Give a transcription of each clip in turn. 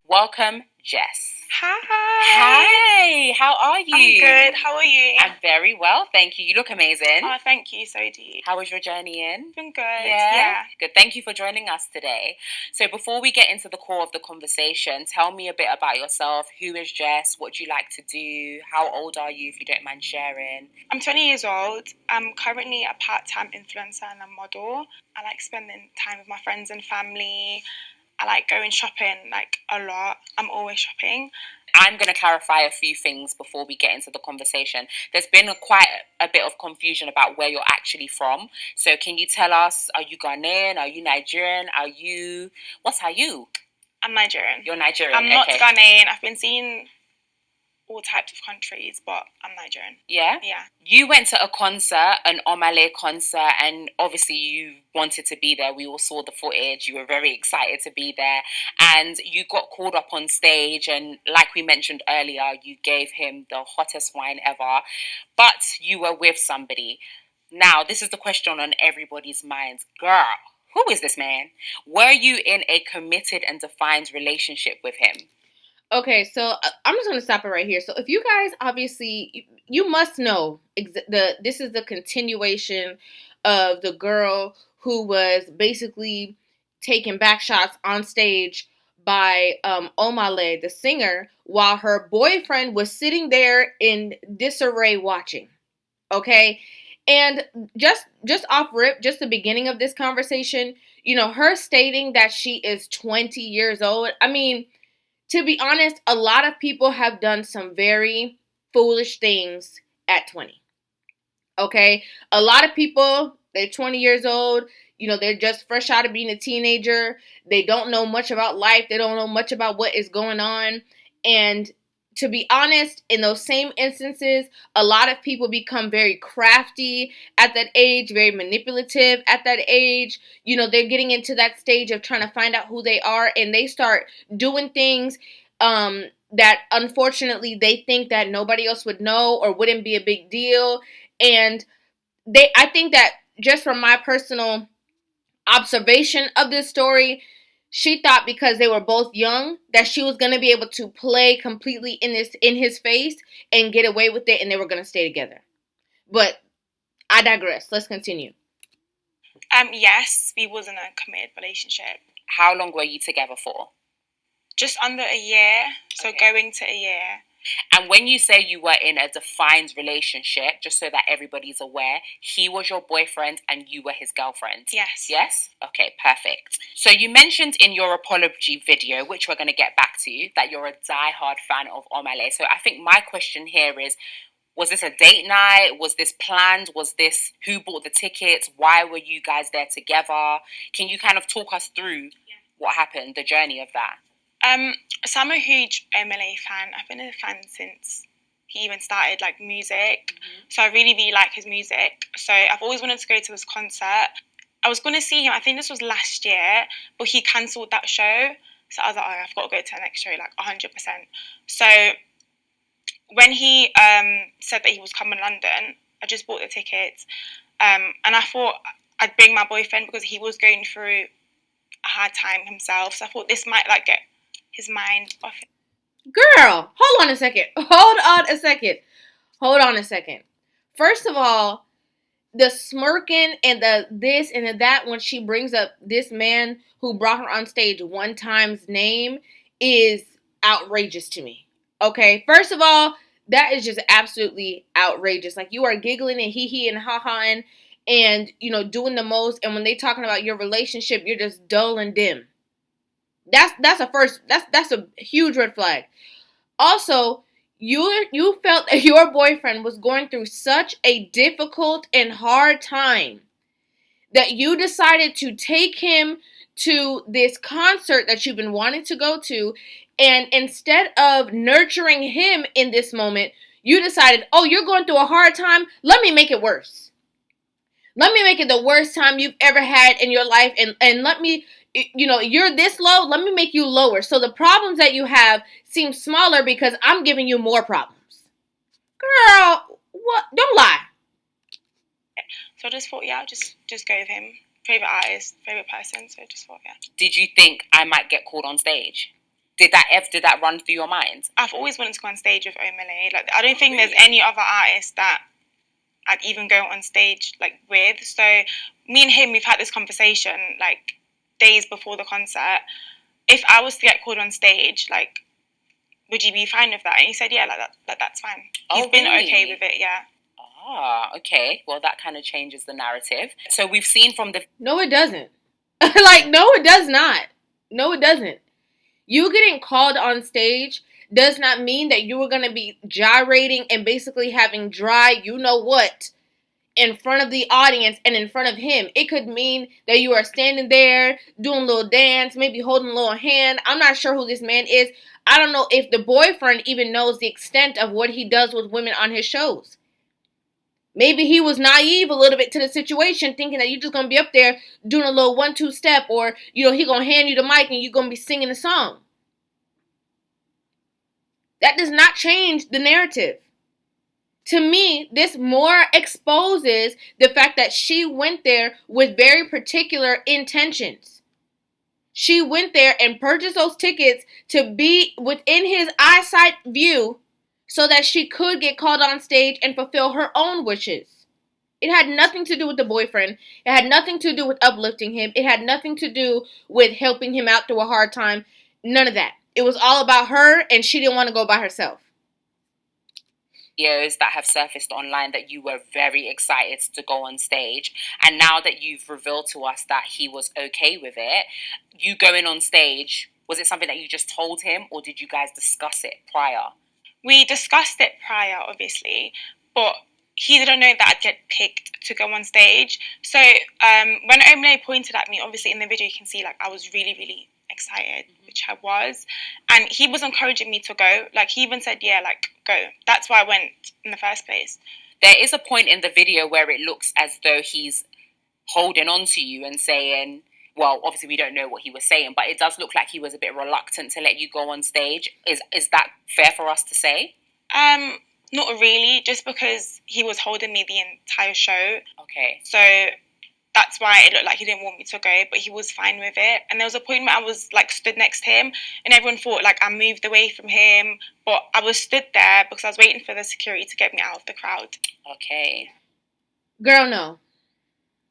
Welcome, Jess. Hi. Hi, how are you? I'm good. How are you? I'm very well, thank you. You look amazing. Oh, thank you. So do you. How was your journey in? Been good. Yeah. Good. Thank you for joining us today. So before we get into the core of the conversation, tell me a bit about yourself. Who is Jess? What do you like to do? How old are you, if you don't mind sharing? I'm 20 years old. I'm currently a part-time influencer and a model. I like spending time with my friends and family. I like going shopping, like, a lot. I'm always shopping. I'm going to clarify a few things before we get into the conversation. There's been quite a bit of confusion about where you're actually from. So can you tell us, are you Ghanaian? Are you Nigerian? What are you? I'm Nigerian. You're Nigerian, I'm not okay. Ghanaian. I've been seeing all types of countries, but I'm Nigerian. Yeah? Yeah. You went to a concert, an Omah concert, and obviously you wanted to be there. We all saw the footage. You were very excited to be there. And you got called up on stage, and like we mentioned earlier, you gave him the hottest wine ever. But you were with somebody. Now, this is the question on everybody's minds. Girl, who is this man? Were you in a committed and defined relationship with him? Okay, so I'm just going to stop it right here. So if you guys, obviously, you must know this is the continuation of the girl who was basically taking back shots on stage by Omah, the singer, while her boyfriend was sitting there in disarray watching. Okay, and just off rip, just the beginning of this conversation, her stating that she is 20 years old. I mean, to be honest, a lot of people have done some very foolish things at 20. Okay? A lot of people, they're 20 years old, they're just fresh out of being a teenager. They don't know much about life. They don't know much about what is going on. And to be honest, in those same instances, a lot of people become very crafty at that age, very manipulative at that age. They're getting into that stage of trying to find out who they are, and they start doing things that unfortunately they think that nobody else would know or wouldn't be a big deal. And I think that just from my personal observation of this story, she thought because they were both young that she was going to be able to play completely in his face and get away with it, and they were going to stay together. But I digress. Let's continue. Yes, we was in a committed relationship. How long were you together for? Just under a year, so Okay. going to a year. And when you say you were in a defined relationship, just so that everybody's aware, he was your boyfriend and you were his girlfriend? Yes. Yes? Okay, perfect. So you mentioned in your apology video, which we're going to get back to, that you're a diehard fan of Omah. So I think my question here is, was this a date night? Was this planned? Was this who bought the tickets? Why were you guys there together? Can you kind of talk us through what happened, the journey of that? So I'm a huge Omah fan. I've been a fan since he even started like music. So I really, really like his music. So I've always wanted to go to his concert. I was going to see him, I think this was last year, but he cancelled that show. So I was like, oh, I've got to go to the next show, like 100%. So when he said that he was coming to London, I just bought the tickets. And I thought I'd bring my boyfriend because he was going through a hard time himself. So I thought this might like get his mind off it. Girl, hold on a second. First of all, the smirking and the this and the that when she brings up this man who brought her on stage one time's name is outrageous to me. Okay, first of all, that is just absolutely outrageous. Like, you are giggling and hee and ha-haing and doing the most, and when they talking about your relationship, you're just dull and dim. That's a huge red flag. Also, you felt that your boyfriend was going through such a difficult and hard time that you decided to take him to this concert that you've been wanting to go to, and instead of nurturing him in this moment, you decided, oh, you're going through a hard time, let me make it worse. Let me make it the worst time you've ever had in your life, and let me, you're this low, let me make you lower. So the problems that you have seem smaller because I'm giving you more problems. Girl, what? Don't lie. So I just thought, yeah, I'll just go with him. Favorite artist, favorite person. So I just thought, yeah. Did you think I might get called on stage? Did that run through your mind? I've always wanted to go on stage with Omah. Like, I don't think there's any other artist that I'd even go on stage like with. So me and him, we've had this conversation like days before the concert. If I was to get called on stage, like, would you be fine with that? And he said, yeah, that's fine. He's been okay with it, yeah. Ah, okay. Well, that kind of changes the narrative. So we've seen from the... No, it doesn't. Like, no, it does not. No, it doesn't. You getting called on stage does not mean that you were going to be gyrating and basically having dry, you know what, in front of the audience and in front of him. It could mean that you are standing there doing a little dance, maybe holding a little hand. I'm not sure who this man is. I don't know if the boyfriend even knows the extent of what he does with women on his shows. Maybe he was naive a little bit to the situation, thinking that you're just going to be up there doing a little 1-2 step, or, you know, he going to hand you the mic and you're going to be singing a song. That does not change the narrative. To me, this more exposes the fact that she went there with very particular intentions. She went there and purchased those tickets to be within his eyesight view so that she could get called on stage and fulfill her own wishes. It had nothing to do with the boyfriend. It had nothing to do with uplifting him. It had nothing to do with helping him out through a hard time. None of that. It was all about her, and she didn't want to go by herself. Videos that have surfaced online that you were very excited to go on stage, and now that you've revealed to us that he was okay with it, you going on stage, was it something that you just told him, or did you guys discuss it prior? We discussed it prior, obviously, but he didn't know that I'd get picked to go on stage. So when Omah pointed at me, obviously in the video you can see like I was really, really excited, which I was, and he was encouraging me to go. Like, he even said, yeah, like, go. That's why I went in the first place. There is a point in the video where it looks as though he's holding on to you and saying, well, obviously we don't know what he was saying, but it does look like he was a bit reluctant to let you go on stage. Is that fair for us to say? Not really, just because he was holding me the entire show. Okay. So that's why it looked like he didn't want me to go, but he was fine with it. And there was a point where I was like stood next to him, and everyone thought like I moved away from him, but I was stood there because I was waiting for the security to get me out of the crowd. Okay. Girl, no.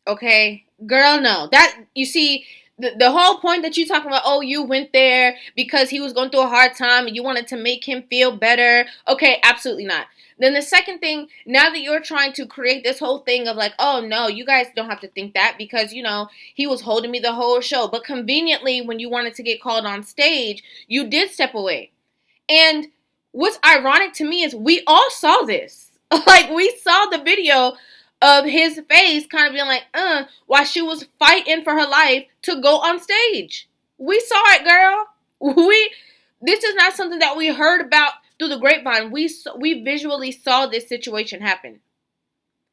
Okay? Girl, no. That, you see, the whole point that you talking about, oh, you went there because he was going through a hard time and you wanted to make him feel better. Okay, absolutely not. Then the second thing, now that you're trying to create this whole thing of like, oh no, you guys don't have to think that because, you know, he was holding me the whole show. But conveniently, when you wanted to get called on stage, you did step away. And what's ironic to me is we all saw this. Like, we saw the video of his face kind of being like, while she was fighting for her life to go on stage. We saw it, girl. This is not something that we heard about through the grapevine. We visually saw this situation happen.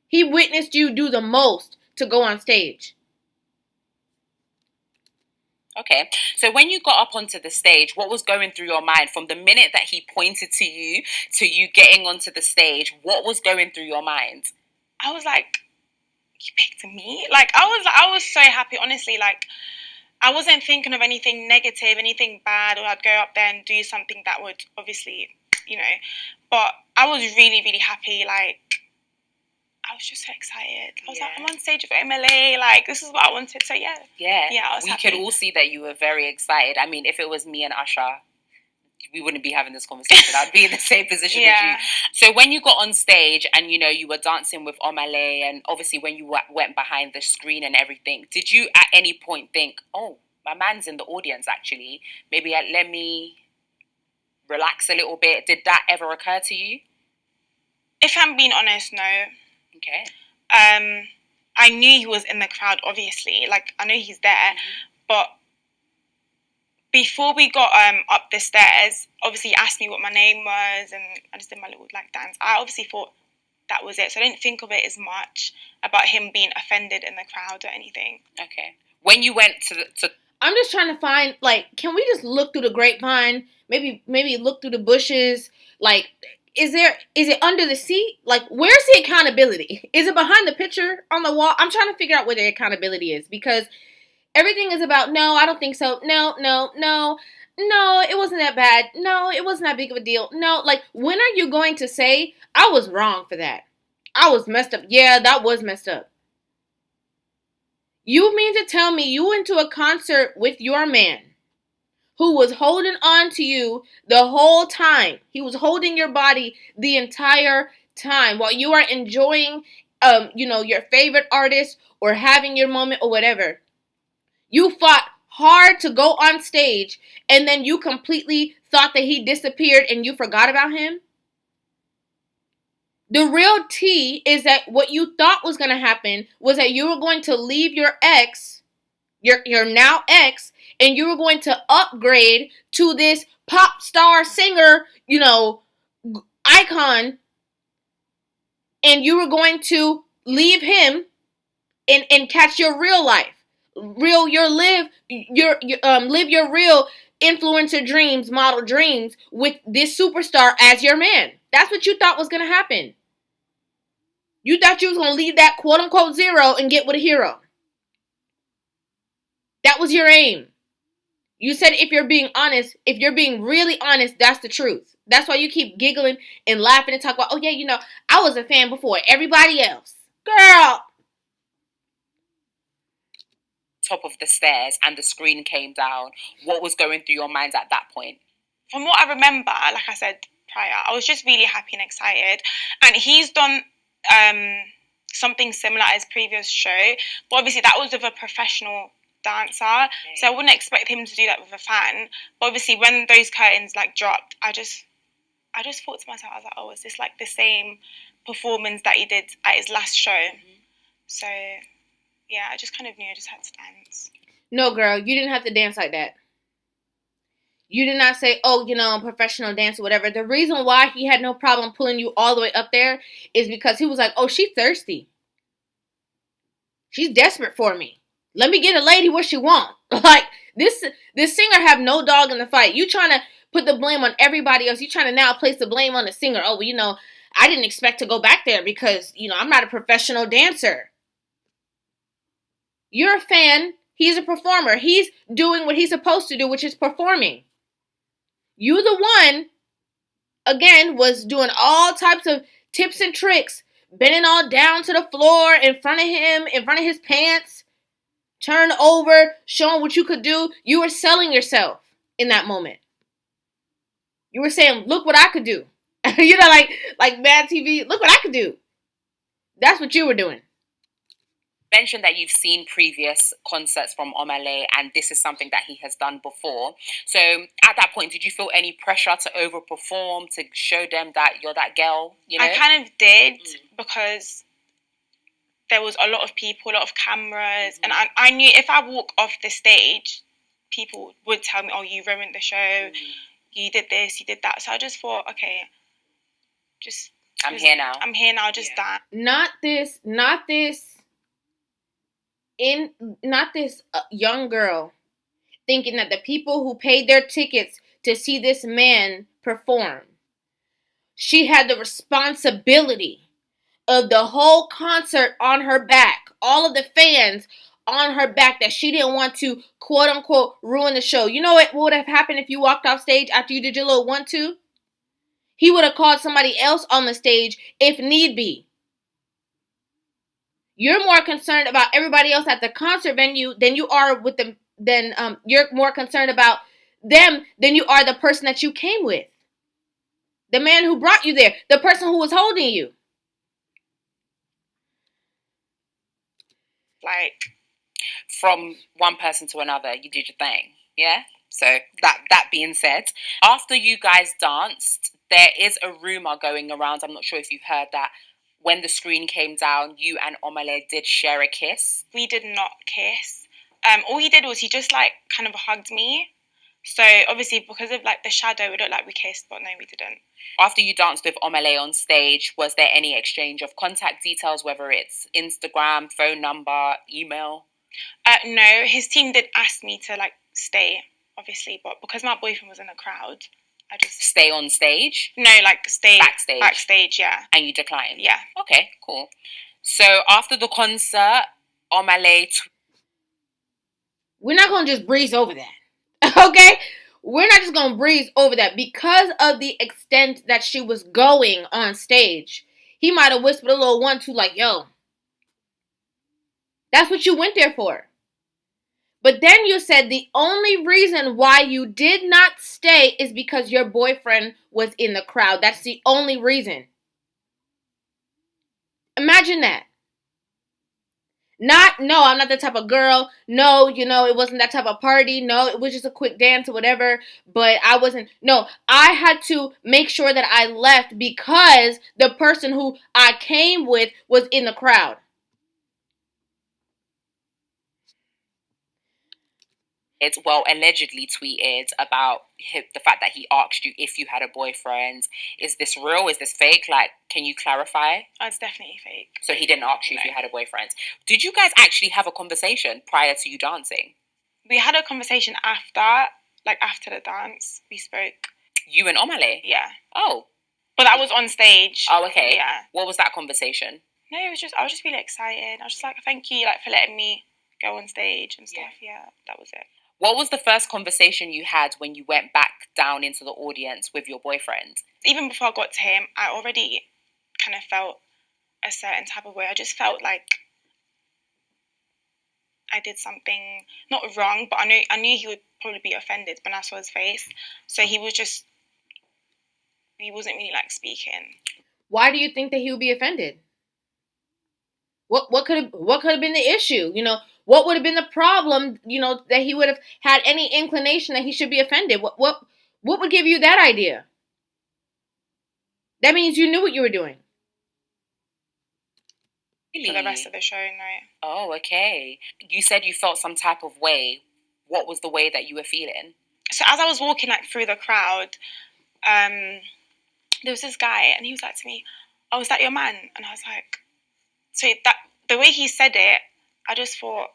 He witnessed you do the most to go on stage. Okay, so when you got up onto the stage, what was going through your mind from the minute that he pointed to you getting onto the stage? What was going through your mind? I was like, you picked me? Like, I was so happy, honestly. Like, I wasn't thinking of anything negative, anything bad, or I'd go up there and do something that would obviously, you know. But I was really, really happy. Like, I was just so excited. I was like, I'm on stage with Omah. Like, this is what I wanted. So, yeah. Yeah. I was happy. We could all see that you were very excited. I mean, if it was me and Usher, we wouldn't be having this conversation. I'd be in the same position as you. So when you got on stage and, you know, you were dancing with Omah, and obviously when you went behind the screen and everything, did you at any point think, oh, my man's in the audience actually, maybe let me relax a little bit? Did that ever occur to you? If I'm being honest, no. Okay. I knew he was in the crowd, obviously. Like, I know he's there, but before we got up the stairs, obviously he asked me what my name was, and I just did my little like dance. I obviously thought that was it, so I didn't think of it as much about him being offended in the crowd or anything. Okay. When you went to I'm just trying to find, like, can we just look through the grapevine? Maybe look through the bushes. Like, is it under the seat? Like, where's the accountability? Is it behind the picture on the wall? I'm trying to figure out where the accountability is, because everything is about, no, I don't think so. No. No, it wasn't that bad. No, it wasn't that big of a deal. No, like, when are you going to say, I was wrong for that? I was messed up. Yeah, that was messed up. You mean to tell me you went to a concert with your man who was holding on to you the whole time? He was holding your body the entire time while you are enjoying, your favorite artist or having your moment or whatever. You fought hard to go on stage and then you completely thought that he disappeared and you forgot about him? The real tea is that what you thought was going to happen was that you were going to leave your ex, your now ex, and you were going to upgrade to this pop star singer, icon, and you were going to leave him and catch your real life. Live your real influencer dreams, model dreams with this superstar as your man. That's what you thought was going to happen. You thought you was going to leave that quote unquote zero and get with a hero. That was your aim. You said if you're being honest, if you're being really honest, that's the truth. That's why you keep giggling and laughing and talk about, oh yeah, I was a fan before everybody else. Girl. Top of the stairs and the screen came down. What was going through your mind at that point? From what I remember, like I said prior, I was just really happy and excited. And he's done something similar as previous show, but obviously that was with a professional dancer, so I wouldn't expect him to do that with a fan. But obviously when those curtains dropped, I just thought to myself, I was like, oh, is this like the same performance that he did at his last show? Mm-hmm. So yeah, I just kind of knew I just had to dance. No, girl, you didn't have to dance like that. You did not say, oh, professional dancer, whatever. The reason why he had no problem pulling you all the way up there is because he was like, oh, she's thirsty. She's desperate for me. Let me get a lady what she want. Like, this singer have no dog in the fight. You trying to put the blame on everybody else. You trying to now place the blame on the singer. Oh, well, I didn't expect to go back there because, I'm not a professional dancer. You're a fan. He's a performer. He's doing what he's supposed to do, which is performing. You, the one, again, was doing all types of tips and tricks, bending all down to the floor in front of him, in front of his pants, turn over, showing what you could do. You were selling yourself in that moment. You were saying, look what I could do. like Mad TV, look what I could do. That's what you were doing. Mentioned that you've seen previous concerts from Omah, and this is something that he has done before. So at that point, did you feel any pressure to overperform, to show them that you're that girl? I kind of did, because there was a lot of people, a lot of cameras, and I knew if I walk off the stage, people would tell me, oh, you ruined the show, you did this, you did that. So I just thought, okay, I'm here now, just dance. Not this young girl thinking that the people who paid their tickets to see this man perform, she had the responsibility of the whole concert on her back, all of the fans on her back, that she didn't want to quote unquote ruin the show. You know what would have happened if you walked off stage after you did your little 1-2? He would have called somebody else on the stage if need be. You're more concerned about everybody else at the concert venue than you are with them. You're more concerned about them than you are the person that you came with. The man who brought you there. The person who was holding you. Like, from one person to another, you did your thing. Yeah? So that being said, after you guys danced, there is a rumor going around. I'm not sure if you've heard that. When the screen came down, you and Omah did share a kiss. We did not kiss. All he did was he just kind of hugged me. So obviously because of the shadow, it looked like we kissed, but no, we didn't. After you danced with Omah on stage, was there any exchange of contact details, whether it's Instagram, phone number, email? No, his team did ask me to stay, obviously, but because my boyfriend was in the crowd, I just... Stay on stage? No, stay... Backstage? Backstage, yeah. And you declined? Yeah. Okay, cool. So after the concert, Omah... We're not going to just breeze over that. Okay? we're not just gonna breeze over that because of the extent that she was going on stage. He might have whispered a little 1-2 like, yo, that's what you went there for. But then you said the only reason why you did not stay is because your boyfriend was in the crowd. That's the only reason. Imagine that. No, I'm not that type of girl. No, it wasn't that type of party. No, it was just a quick dance or whatever. But I wasn't. No, I had to make sure that I left because the person who I came with was in the crowd. It's allegedly tweeted about the fact that he asked you if you had a boyfriend. Is this real? Is this fake? Like, can you clarify? Oh, it's definitely fake. So he didn't ask you if you had a boyfriend. Did you guys actually have a conversation prior to you dancing? We had a conversation after the dance. We spoke. You and Omah? Yeah. Oh. But that was on stage. Oh, okay. Yeah. What was that conversation? No, I was just really excited. I was just like, thank you, for letting me go on stage and stuff. Yeah, that was it. What was the first conversation you had when you went back down into the audience with your boyfriend? Even before I got to him, I already kind of felt a certain type of way. I just felt like I did something not wrong, but I knew he would probably be offended when I saw his face. So he wasn't really speaking. Why do you think that he would be offended? What could have been the issue? What would have been the problem? That he would have had any inclination that he should be offended. What would give you that idea? That means you knew what you were doing. Really? For the rest of the show, no. Oh, okay. You said you felt some type of way. What was the way that you were feeling? So as I was walking through the crowd, there was this guy, and he was like to me, "Oh, is that your man?" And I was like, so that the way he said it, I just thought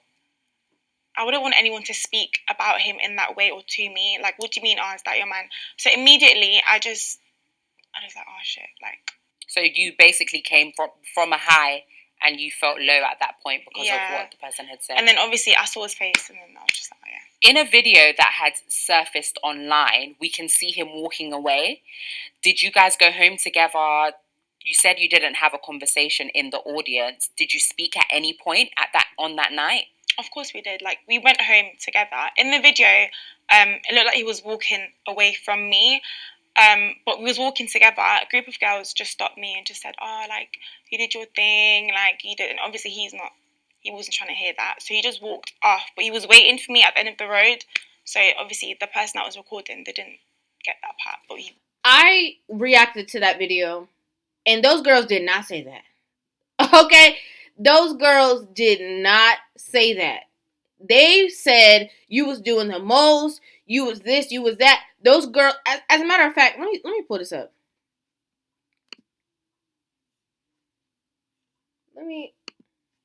I wouldn't want anyone to speak about him in that way or to me. Like, what do you mean? Oh, is that your man? So immediately, I was like, oh shit, like. So you basically came from a high, and you felt low at that point because of what the person had said. And then obviously I saw his face, and then I was just like, oh, yeah. In a video that had surfaced online, we can see him walking away. Did you guys go home together? You said you didn't have a conversation in the audience. Did you speak at any point on that night? Of course we did. Like, we went home together. In the video, it looked like he was walking away from me. But we was walking together. A group of girls just stopped me and just said, "Oh, like, you did your thing, like, you did." And obviously he wasn't trying to hear that. So he just walked off. But he was waiting for me at the end of the road. So obviously the person that was recording, they didn't get that part. But I reacted to that video. And those girls did not say that. Okay? Those girls did not say that. They said you was doing the most, you was this, you was that. Those girls, as a matter of fact, let me pull this up. Listen,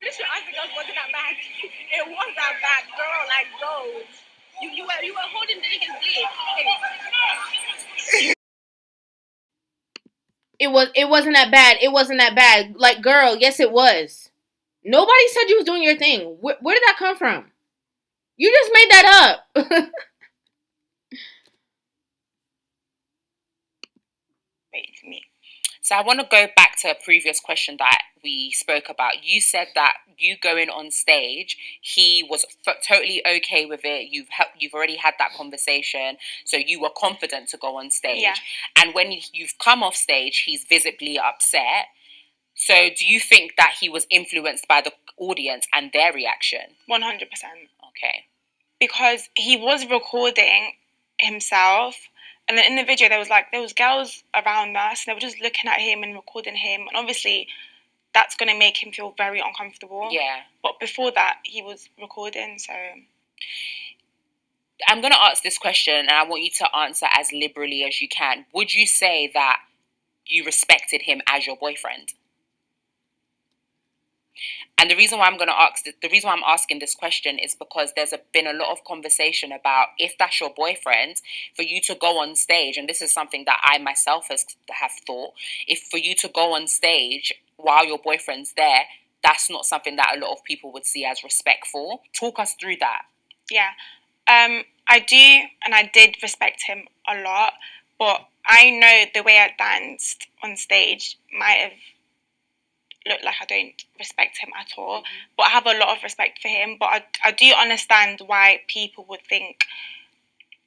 I think it wasn't that bad. It was that bad, girl. Like, go. You were holding the nigga's dick. It wasn't that bad. It wasn't that bad. Like, girl, yes, it was. Nobody said you was doing your thing. Where did that come from? You just made that up. waiting for me. So I want to go back to a previous question that we spoke about. You said that you going on stage, he was totally okay with it. You've already had that conversation, so you were confident to go on stage. Yeah. And when you've come off stage, he's visibly upset. So do you think that he was influenced by the audience and their reaction? 100%. Okay. Because he was recording himself. And then in the video, there was girls around us, and they were just looking at him and recording him. And obviously, that's going to make him feel very uncomfortable. Yeah. But before that, he was recording, so. I'm going to ask this question, and I want you to answer as liberally as you can. Would you say that you respected him as your boyfriend? And the reason why I'm asking this question is because there's been a lot of conversation about if that's your boyfriend, for you to go on stage, and this is something that I myself have thought, if for you to go on stage while your boyfriend's there, that's not something that a lot of people would see as respectful. Talk us through that. Yeah. I I do, and I did respect him a lot, but I know the way I danced on stage might have looked like I don't respect him at all. But I have a lot of respect for him. But I do understand why people would think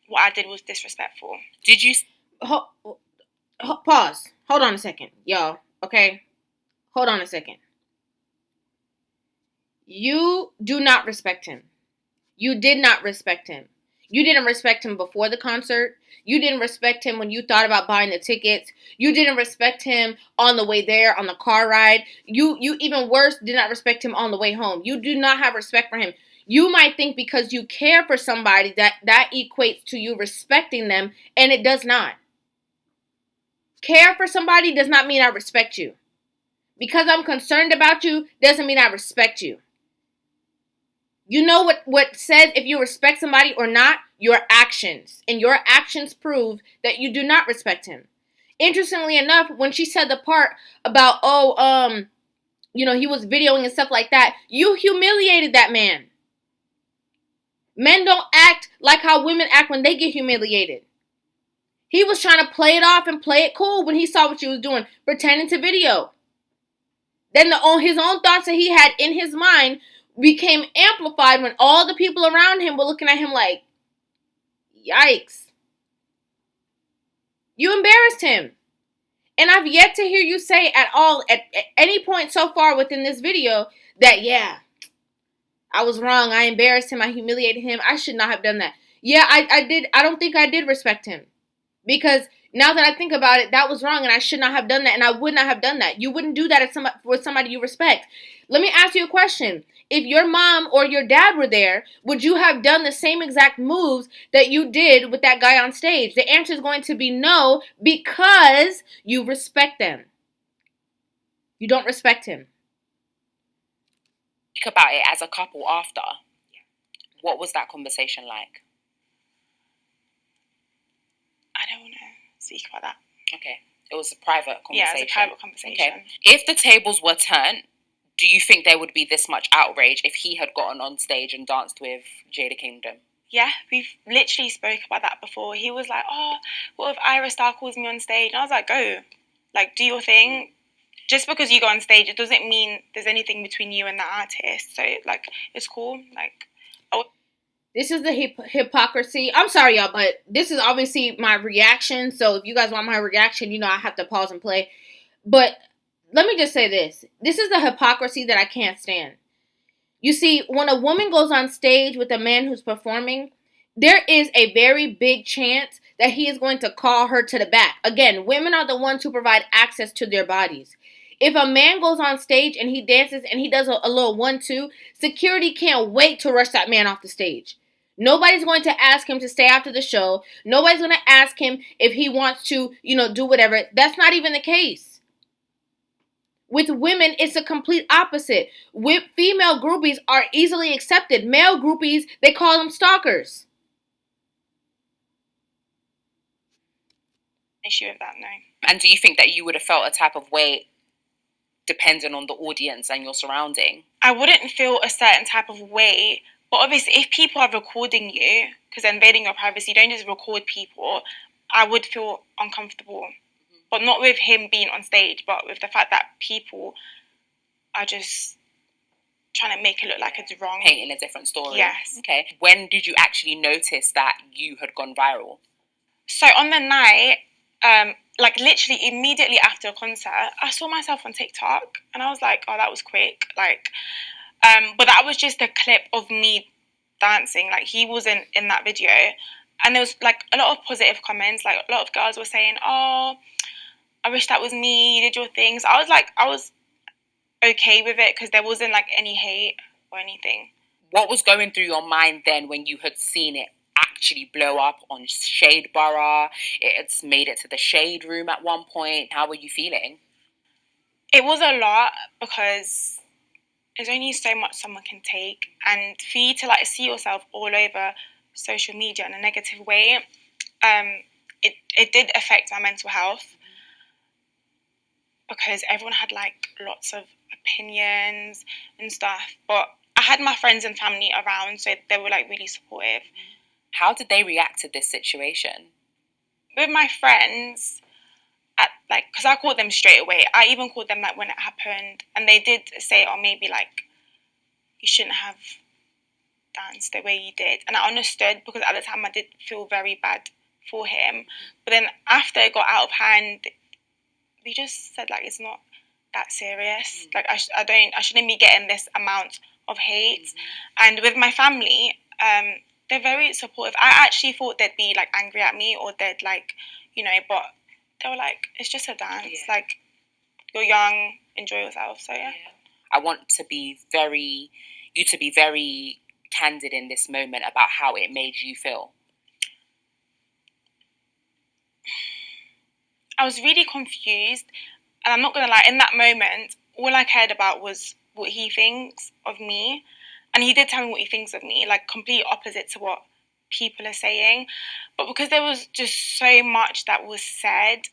what I did was disrespectful. Did you... Pause. Hold on a second, y'all. Okay? Hold on a second. You do not respect him. You did not respect him. You didn't respect him before the concert. You didn't respect him when you thought about buying the tickets. You didn't respect him on the way there, on the car ride. You even worse, did not respect him on the way home. You do not have respect for him. You might think because you care for somebody that equates to you respecting them, and it does not. Care for somebody does not mean I respect you. Because I'm concerned about you doesn't mean I respect you. You know what says if you respect somebody or not? Your actions. And your actions prove that you do not respect him. Interestingly enough, when she said the part about, he was videoing and stuff like that, you humiliated that man. Men don't act like how women act when they get humiliated. He was trying to play it off and play it cool when he saw what you was doing, pretending to video. Then his own thoughts that he had in his mind became amplified when all the people around him were looking at him like, yikes. You embarrassed him. And I've yet to hear you say at any point so far within this video that, yeah, I was wrong. I embarrassed him. I humiliated him. I should not have done that. Yeah, I did. I don't think I did respect him. Because now that I think about it, that was wrong and I should not have done that and I would not have done that. You wouldn't do that with somebody you respect. Let me ask you a question. If your mom or your dad were there, would you have done the same exact moves that you did with that guy on stage? The answer is going to be no, because you respect them. You don't respect him. Think about it as a couple after. What was that conversation like? I don't want to speak about that. Okay. It was a private conversation. Yeah, it was a private conversation. Okay. If the tables were turned, do you think there would be this much outrage if he had gotten on stage and danced with Jada Kingdom? Yeah, we've literally spoke about that before. He was like, oh, what if Ira Star calls me on stage? And I was like, go. Like, do your thing. Just because you go on stage, it doesn't mean there's anything between you and the artist. So, like, it's cool. Like, this is the hypocrisy. I'm sorry, y'all, but this is obviously my reaction. So if you guys want my reaction, I have to pause and play. But let me just say this. This is the hypocrisy that I can't stand. You see, when a woman goes on stage with a man who's performing, there is a very big chance that he is going to call her to the back. Again, women are the ones who provide access to their bodies. If a man goes on stage and he dances and he does a little 1-2, security can't wait to rush that man off the stage. Nobody's going to ask him to stay after the show. Nobody's going to ask him if he wants to, do whatever. That's not even the case. With women, it's a complete opposite. With female groupies are easily accepted. Male groupies, they call them stalkers. Issue with that, no. And do you think that you would have felt a type of way depending on the audience and your surrounding? I wouldn't feel a certain type of way. But obviously, if people are recording you, because they're invading your privacy, don't just record people, I would feel uncomfortable. Mm-hmm. But not with him being on stage, but with the fact that people are just trying to make it look like it's wrong. Painting a different story. Yes. Okay. When did you actually notice that you had gone viral? So on the night, literally immediately after a concert, I saw myself on TikTok and I was like, oh, that was quick. But that was just a clip of me dancing. Like, he wasn't in that video. And there was, a lot of positive comments. Like, a lot of girls were saying, oh, I wish that was me. You did your things. I was okay with it because there wasn't, any hate or anything. What was going through your mind then when you had seen it actually blow up on Shade Borough? It's made it to the Shade Room at one point. How were you feeling? It was a lot because there's only so much someone can take, and for you to see yourself all over social media in a negative way, it did affect my mental health because everyone had lots of opinions and stuff. But I had my friends and family around, so they were really supportive. How did they react to this situation? With my friends, because I called them straight away. I even called them like when it happened, and they did say, "Oh, maybe like you shouldn't have danced the way you did." And I understood, because at the time I did feel very bad for him. But then after it got out of hand, they just said like it's not that serious. Like I shouldn't be getting this amount of hate. And with my family, they're very supportive. I actually thought they'd be like angry at me, or they'd like, but they were like, it's just a dance. Yeah. Like, you're young, enjoy yourself. So yeah. I want you to be very candid in this moment about how it made you feel. I was really confused, and I'm not gonna lie, in that moment, all I cared about was what he thinks of me. And he did tell me what he thinks of me, like complete opposite to what people are saying. But because there was just so much that was said,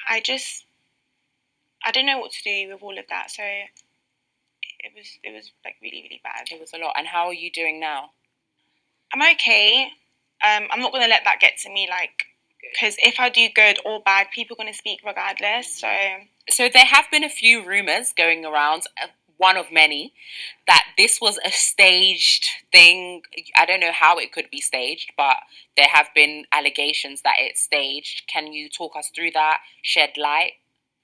I didn't know what to do with all of that. So it was like really, really bad. It was a lot. And how are you doing now? I'm okay. I'm not gonna let that get to me, like, because if I do good or bad, people are gonna speak regardless. So there have been a few rumors going around, one of many, that this was a staged thing. I don't know how it could be staged, but there have been allegations that it's staged. Can you talk us through that, shed light?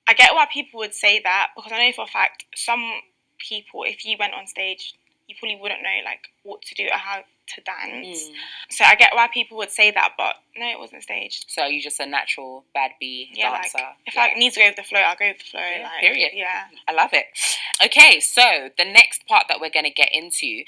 I get why people would say that, because I know for a fact some people, if you went on stage, you probably wouldn't know like what to do or how to dance. So I get why people would say that, but no, it wasn't staged. So are you just a natural bad bee dancer? Like, if I need to go with the flow, I'll go with the flow. Yeah, like, period. Yeah. I love it. Okay, so the next part that we're going to get into,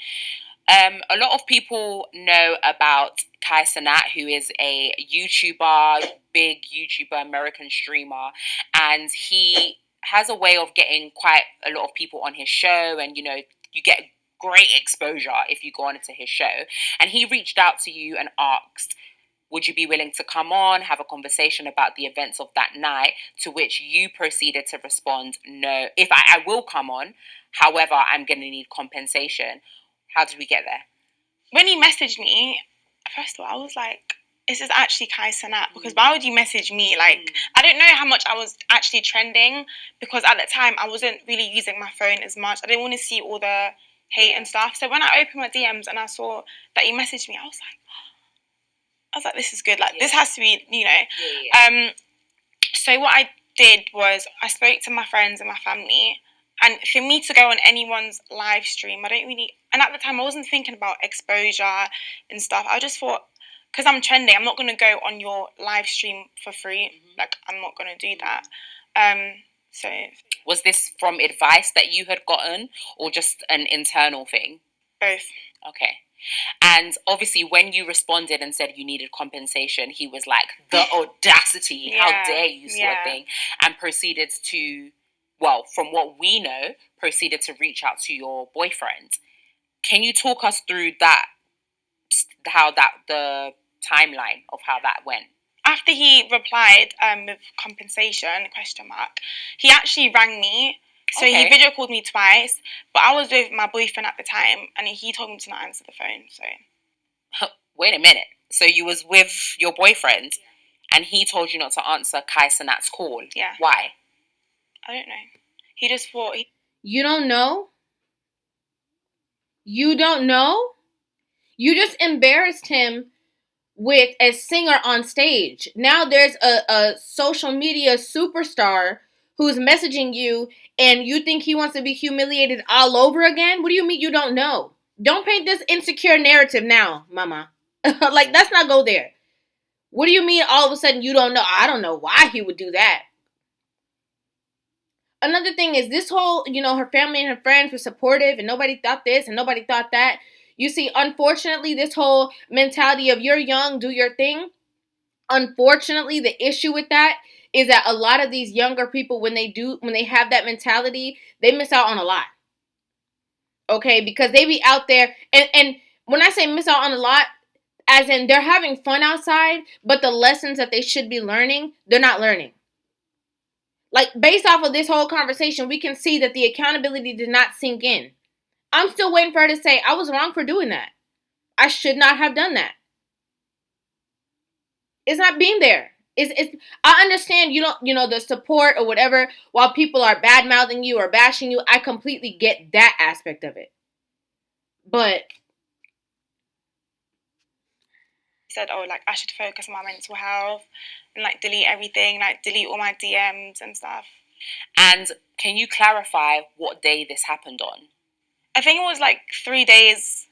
a lot of people know about Kai Cenat, who is a YouTuber, big YouTuber, American streamer, and he has a way of getting quite a lot of people on his show, and you get great exposure if you go on to his show. And he reached out to you and asked, would you be willing to come on, have a conversation about the events of that night, to which you proceeded to respond, no, if I will come on, however, I'm going to need compensation. How did we get there? When he messaged me, first of all, I was like, this is actually Kai Cenat, because why would you message me? Like, I don't know how much I was actually trending, because at the time I wasn't really using my phone as much. I didn't want to see all the hate and stuff. So when I opened my DMs and I saw that he messaged me, I was like, this is good. Like, this has to be, So what I did was I spoke to my friends and my family, and for me to go on anyone's live stream, I don't really, and at the time I wasn't thinking about exposure and stuff. I just thought, because I'm trending, I'm not going to go on your live stream for free. Like, I'm not going to do that. So was this from advice that you had gotten, or just an internal thing? Both. Okay. And obviously when you responded and said you needed compensation, he was like, the audacity, how dare you, sort of thing, and proceeded to, well, from what we know, proceeded to reach out to your boyfriend. Can you talk us through that, the timeline of how that went? After he replied with compensation, ? He actually rang me. So he video called me twice, but I was with my boyfriend at the time, and he told me to not answer the phone. So wait a minute. So you was with your boyfriend, and he told you not to answer Kai Cenat's call. Yeah. Why? I don't know. He just thought You don't know? You don't know? You just embarrassed him with a singer on stage. Now there's a social media superstar who's messaging you, and you think he wants to be humiliated all over again? What do you mean you don't know? Don't paint this insecure narrative now, mama. Like, let's not go there. What do you mean all of a sudden you don't know? I don't know why he would do that. Another thing is this whole, her family and her friends were supportive, and nobody thought this and nobody thought that. You see, unfortunately, this whole mentality of you're young, do your thing. Unfortunately, the issue with that is that a lot of these younger people, when they have that mentality, they miss out on a lot. Okay, because they be out there, and when I say miss out on a lot, as in they're having fun outside, but the lessons that they should be learning, they're not learning. Like, based off of this whole conversation, we can see that the accountability did not sink in. I'm still waiting for her to say, I was wrong for doing that. I should not have done that. It's not being there. It's I understand you don't, the support or whatever while people are bad mouthing you or bashing you. I completely get that aspect of it. But said, oh, like, I should focus on my mental health and, like, delete everything, like, delete all my DMs and stuff. And can you clarify what day this happened on? I think it was, like, 3 days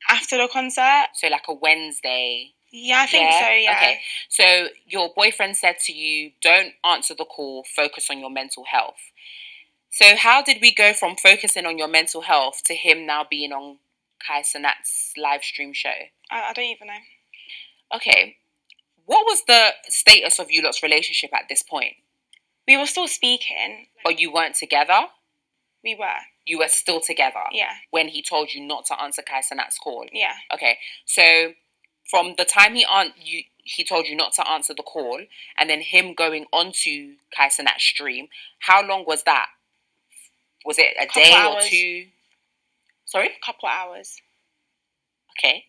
after the concert. So, like a Wednesday. Yeah, I think so, yeah. Okay. So, your boyfriend said to you, don't answer the call, focus on your mental health. So, how did we go from focusing on your mental health to him now being on Kai Cenat's live stream show? I don't even know. Okay. What was the status of you lot's relationship at this point? We were still speaking. But you weren't together? We were. You were still together? Yeah. When he told you not to answer Kai Cenat's call? Yeah. Okay. So, from the time he told you not to answer the call, and then him going onto Kai Cenat's stream, how long was that? Was it a day or two? Sorry? Couple hours. Okay.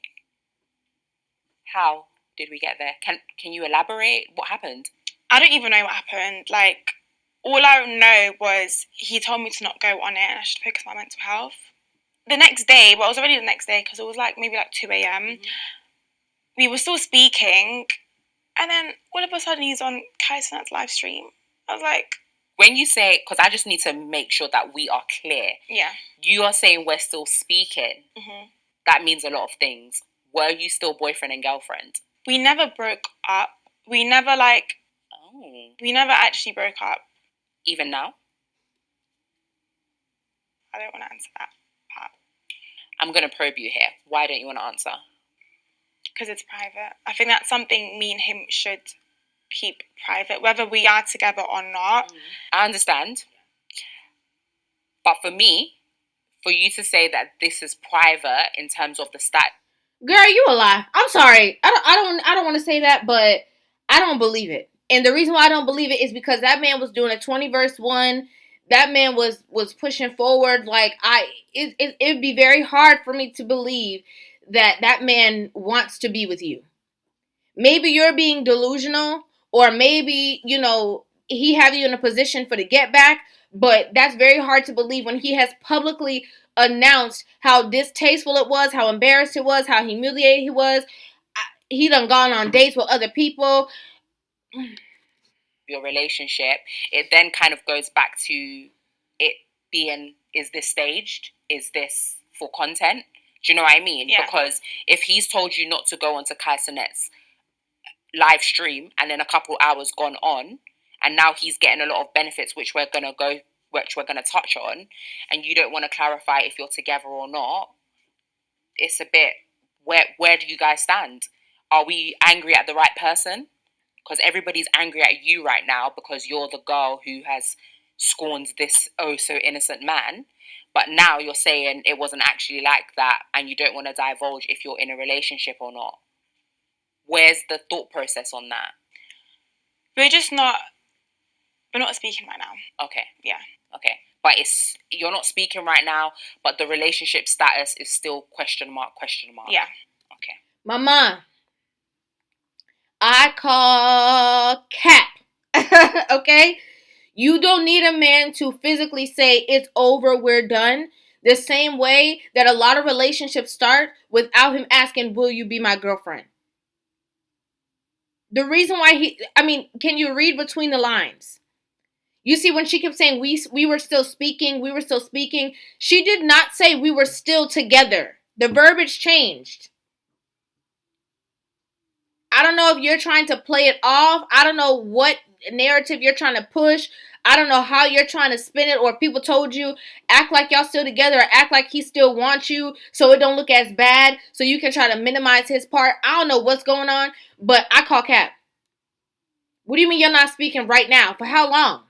How did we get there? Can you elaborate? What happened? I don't even know what happened. Like, all I know was he told me to not go on it and I should focus on my mental health. The next day, well, it was already the next day because it was like maybe like 2 a.m. Mm-hmm. We were still speaking, and then all of a sudden he's on Kai Cenat's live stream. I was like... When you say, because I just need to make sure that we are clear. Yeah. You are saying we're still speaking. Mm-hmm. That means a lot of things. Were you still boyfriend and girlfriend? We never broke up. We never We never actually broke up. Even now? I don't want to answer that part. I'm going to probe you here. Why don't you want to answer? Because it's private. I think that's something me and him should keep private, whether we are together or not. I understand. But for me, for you to say that this is private in terms of the stat... Girl, you a lie. I'm sorry. I don't want to say that, but I don't believe it. And the reason why I don't believe it is because that man was doing a 20 verse one. That man was pushing forward. Like, it'd be very hard for me to believe that man wants to be with you. Maybe you're being delusional, or maybe, he have you in a position for the get back, but that's very hard to believe when he has publicly announced how distasteful it was, how embarrassed it was, how humiliated he was. He done gone on dates with other people. Your relationship, it then kind of goes back to it being, is this staged? Is this for content? Do you know what I mean? Yeah. Because if he's told you not to go onto Kai Cenat's live stream and then a couple hours gone on, and now he's getting a lot of benefits which we're gonna touch on, and you don't want to clarify if you're together or not, it's a bit, where do you guys stand? Are we angry at the right person? Because everybody's angry at you right now because you're the girl who has scorned this oh so innocent man. But now you're saying it wasn't actually like that and you don't want to divulge if you're in a relationship or not. Where's the thought process on that? We're not speaking right now. Okay. Yeah. Okay. But you're not speaking right now, but the relationship status is still question mark. Yeah. Okay. Mama, I call cap. Okay? You don't need a man to physically say it's over, we're done. The same way that a lot of relationships start without him asking, will you be my girlfriend? The reason why can you read between the lines? You see, when she kept saying we were still speaking, she did not say we were still together. The verbiage changed. I don't know if you're trying to play it off. I don't know what narrative you're trying to push. I don't know how you're trying to spin it, or if people told you, act like y'all still together, or act like he still wants you so it don't look as bad, so you can try to minimize his part. I don't know what's going on, but I call cap. What do you mean you're not speaking right now? For how long?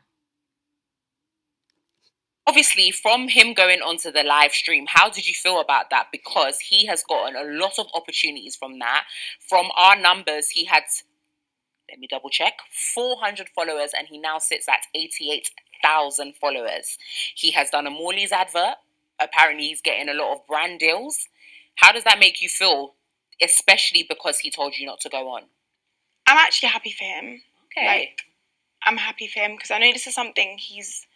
Obviously, from him going onto the live stream, how did you feel about that? Because he has gotten a lot of opportunities from that. From our numbers, he had, let me double check, 400 followers, and he now sits at 88,000 followers. He has done a Morley's advert. Apparently, he's getting a lot of brand deals. How does that make you feel, especially because he told you not to go on? I'm actually happy for him. Okay. Like, I'm happy for him because I know this is something he's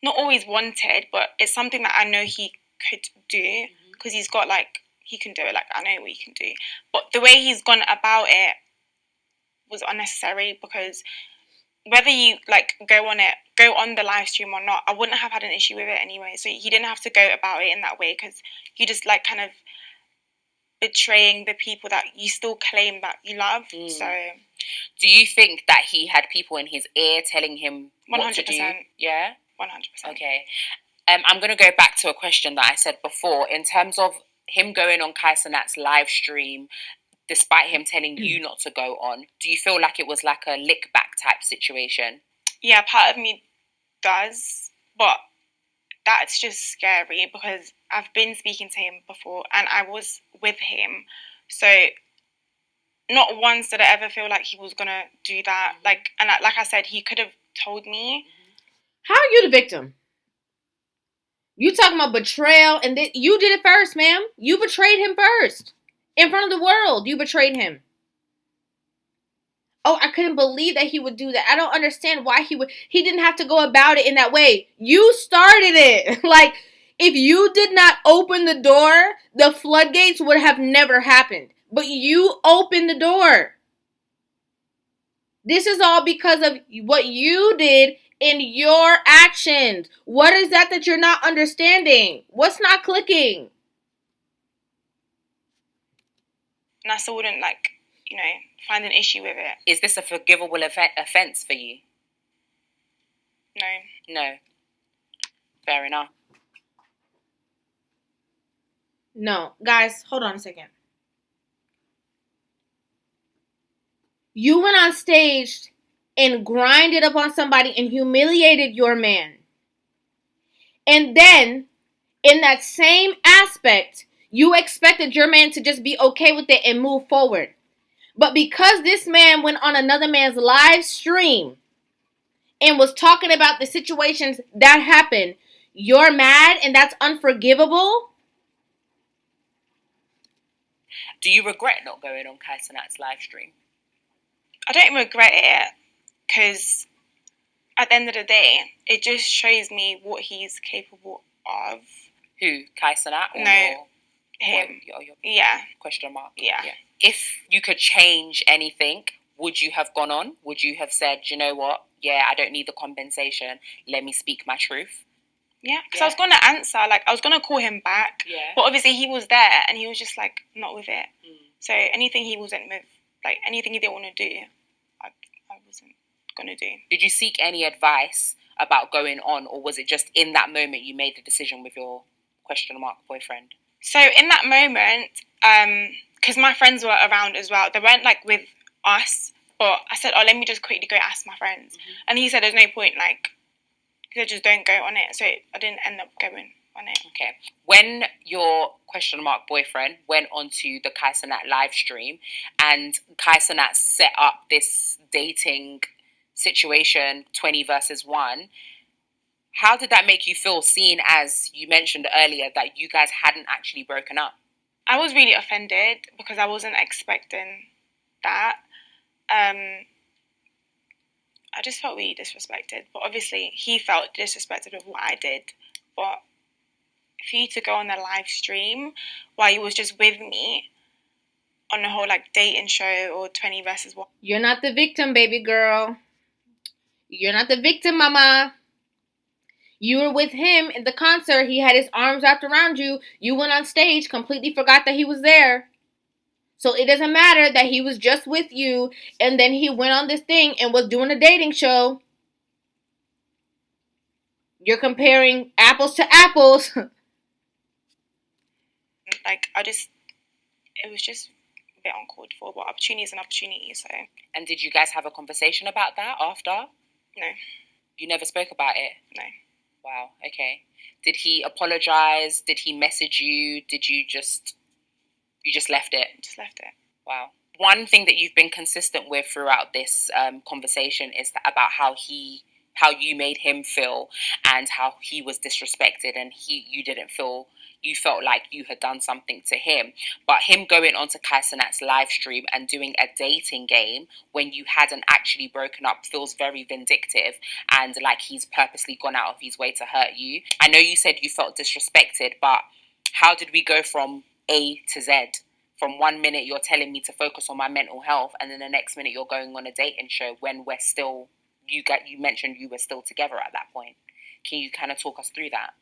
not always wanted, but it's something that I know he could do because he's got, like, he can do it. Like, I know what he can do. But the way he's gone about it was unnecessary because whether you, like, go on the live stream or not, I wouldn't have had an issue with it anyway. So he didn't have to go about it in that way because you just, like, kind of betraying the people that you still claim that you love. So, do you think that he had people in his ear telling him what to do? 100%. Yeah? 100%. Okay. I'm going to go back to a question that I said before. In terms of him going on Kai Cenat's live stream, despite him telling you not to go on, do you feel like it was like a lick back type situation? Yeah, part of me does, but that's just scary because I've been speaking to him before and I was with him. So not once did I ever feel like he was going to do that. Like I said, he could have told me. How are you the victim? You talking about betrayal, and you did it first, ma'am. You betrayed him first. In front of the world, you betrayed him. Oh, I couldn't believe that he would do that. I don't understand why he didn't have to go about it in that way. You started it. Like, if you did not open the door, the floodgates would have never happened. But you opened the door. This is all because of what you did in your actions. What is that you're not understanding? What's not clicking? And I still wouldn't, like, find an issue with it. Is this a forgivable offence for you? No. Fair enough. No. Guys, hold on a second. You went on stage and grinded upon somebody and humiliated your man. And then, in that same aspect, you expected your man to just be okay with it and move forward. But because this man went on another man's live stream and was talking about the situations that happened, you're mad and that's unforgivable? Do you regret not going on Kai Cenat's live stream? I don't regret it because at the end of the day, it just shows me what he's capable of. Who? Kai Cenat? No, him. Yeah. Question mark. Yeah. If you could change anything, would you have gone on? Would you have said, you know what? Yeah, I don't need the compensation. Let me speak my truth. Yeah, because I was going to answer. Like, I was going to call him back. Yeah. But obviously he was there and he was just, like, not with it. So anything he wasn't with, like, anything he didn't want to do, I wasn't going to do. Did you seek any advice about going on, or was it just in that moment you made the decision with your question mark boyfriend? So in that moment, because my friends were around as well, they weren't, like, with us, but I said, let me just quickly go ask my friends. And he said there's no point, like, they just don't go on it. So I didn't end up going on it. Okay. When your question mark boyfriend went onto the Kai Cenat live stream and Kai Cenat set up this dating situation, 20 versus 1, how did that make you feel, seeing as you mentioned earlier that you guys hadn't actually broken up? I was really offended because I wasn't expecting that. I just felt really disrespected. But obviously, he felt disrespected with what I did. But for you to go on the live stream while you was just with me on the whole, like, dating show or 20 versus 1. You're not the victim, baby girl. You're not the victim, mama. You were with him at the concert. He had his arms wrapped around you. You went on stage, completely forgot that he was there. So it doesn't matter that he was just with you and then he went on this thing and was doing a dating show. You're comparing apples to apples. Like, it was just a bit uncalled for, but opportunity is an opportunity, so. And did you guys have a conversation about that after? No. You never spoke about it? No. Wow, okay. Did he apologize? Did he message you? Did you just left it? Just left it. Wow. One thing that you've been consistent with throughout this conversation is about how you made him feel and how he was disrespected and you didn't feel you felt like you had done something to him. But him going onto Kai Cenat's live stream and doing a dating game when you hadn't actually broken up feels very vindictive, and like he's purposely gone out of his way to hurt you. I know you said you felt disrespected, but how did we go from A to Z? From 1 minute you're telling me to focus on my mental health, and then the next minute you're going on a dating show when we're still, you mentioned you were still together at that point. Can you kind of talk us through that?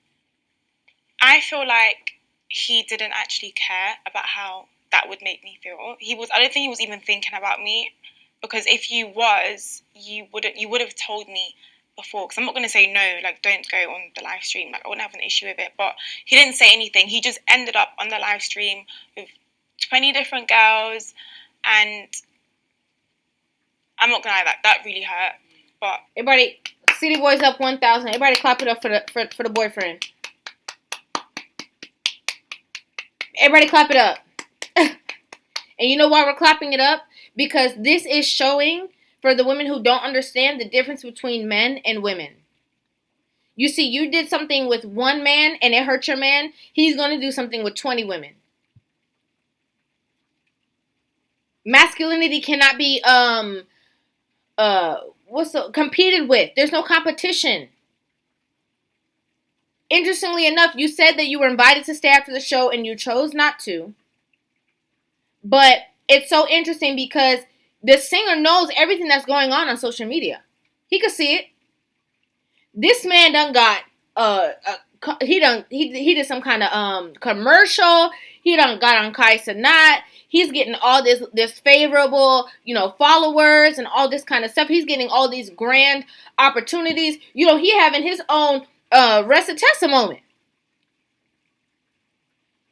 I feel like he didn't actually care about how that would make me feel. I don't think he was even thinking about me, because if you was, you would have told me before. Because I'm not going to say no, like, don't go on the live stream. Like, I wouldn't have an issue with it. But he didn't say anything. He just ended up on the live stream with 20 different girls, and I'm not gonna lie, that really hurt. But everybody, City Boys up 1,000. Everybody clap it up for the boyfriend. Everybody clap it up. And you know why we're clapping it up? Because this is showing, for the women who don't understand, the difference between men and women. You see, you did something with one man and it hurt your man. He's going to do something with 20 women. Masculinity cannot be competed with. There's no competition. Interestingly enough, you said that you were invited to stay after the show and you chose not to. But it's so interesting because the singer knows everything that's going on social media. He could see it. This man done got he did some kind of commercial. He done got on Kai Cenat. He's getting all this favorable, followers and all this kind of stuff. He's getting all these grand opportunities. He having his own rest of Tessa moment.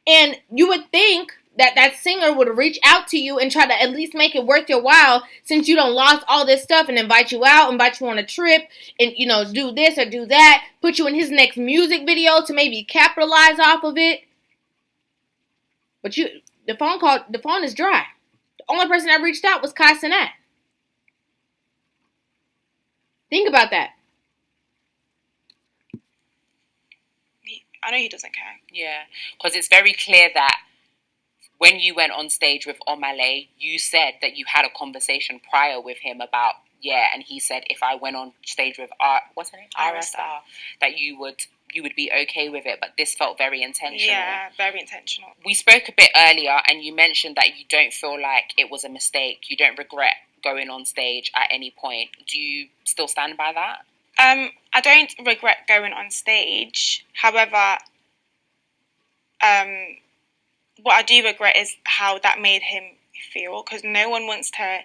And you would think that singer would reach out to you and try to at least make it worth your while, since you done lost all this stuff, and invite you out, invite you on a trip, and, do this or do that, put you in his next music video to maybe capitalize off of it. But the phone is dry. The only person that reached out was Kai Cenat. Think about that. I know he doesn't care. Yeah, because it's very clear that when you went on stage with Omah, you said that you had a conversation prior with him about, and he said if I went on stage with what's her name? RSR, that you would be okay with it, but this felt very intentional. Yeah, very intentional. We spoke a bit earlier and you mentioned that you don't feel like it was a mistake. You don't regret going on stage at any point. Do you still stand by that? I don't regret going on stage. However, what I do regret is how that made him feel, because no one wants to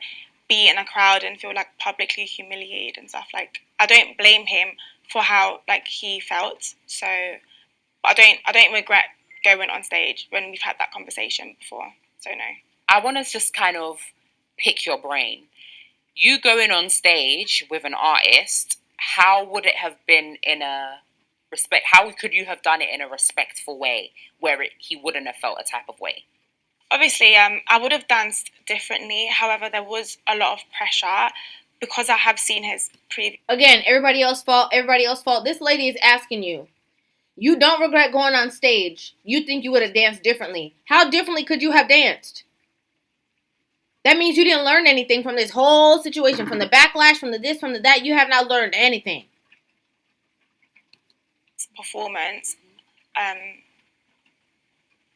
be in a crowd and feel like publicly humiliated and stuff. Like, I don't blame him for how like he felt. So, but I don't regret going on stage when we've had that conversation before. So no. I want to just kind of pick your brain. You going on stage with an artist, how would it have been in a respect? How could you have done it in a respectful way where he wouldn't have felt a type of way? Obviously, I would have danced differently. However, there was a lot of pressure because I have seen his previous. Again, everybody else's fault. This lady is asking you. You don't regret going on stage. You think you would have danced differently. How differently could you have danced? That means you didn't learn anything from this whole situation, from the backlash, from the this, from the that. You have not learned anything. Performance.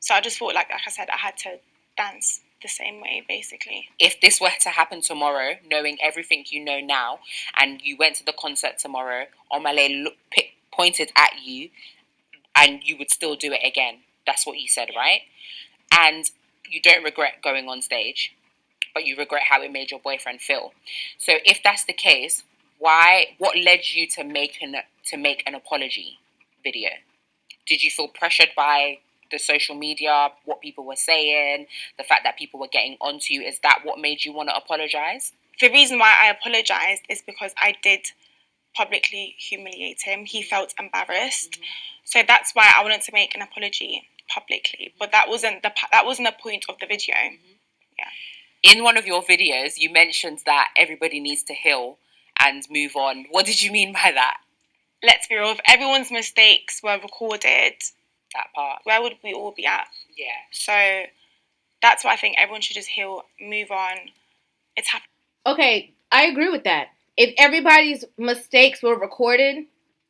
So I just thought, like I said, I had to dance the same way, basically. If this were to happen tomorrow, knowing everything you know now, and you went to the concert tomorrow, Omah pointed at you, and you would still do it again. That's what you said, right? And you don't regret going on stage, but you regret how it made your boyfriend feel. So if that's the case, what led you to make an apology video? Did you feel pressured by the social media, what people were saying, the fact that people were getting onto you? Is that what made you want to apologize? The reason why I apologized is because I did publicly humiliate him. He felt embarrassed. Mm-hmm. So that's why I wanted to make an apology publicly. But that wasn't the point of the video. Mm-hmm. Yeah. In one of your videos, you mentioned that everybody needs to heal and move on. What did you mean by that? Let's be real. If everyone's mistakes were recorded, that part. Where would we all be at? Yeah. So that's why I think everyone should just heal, move on. It's happening. Okay, I agree with that. If everybody's mistakes were recorded,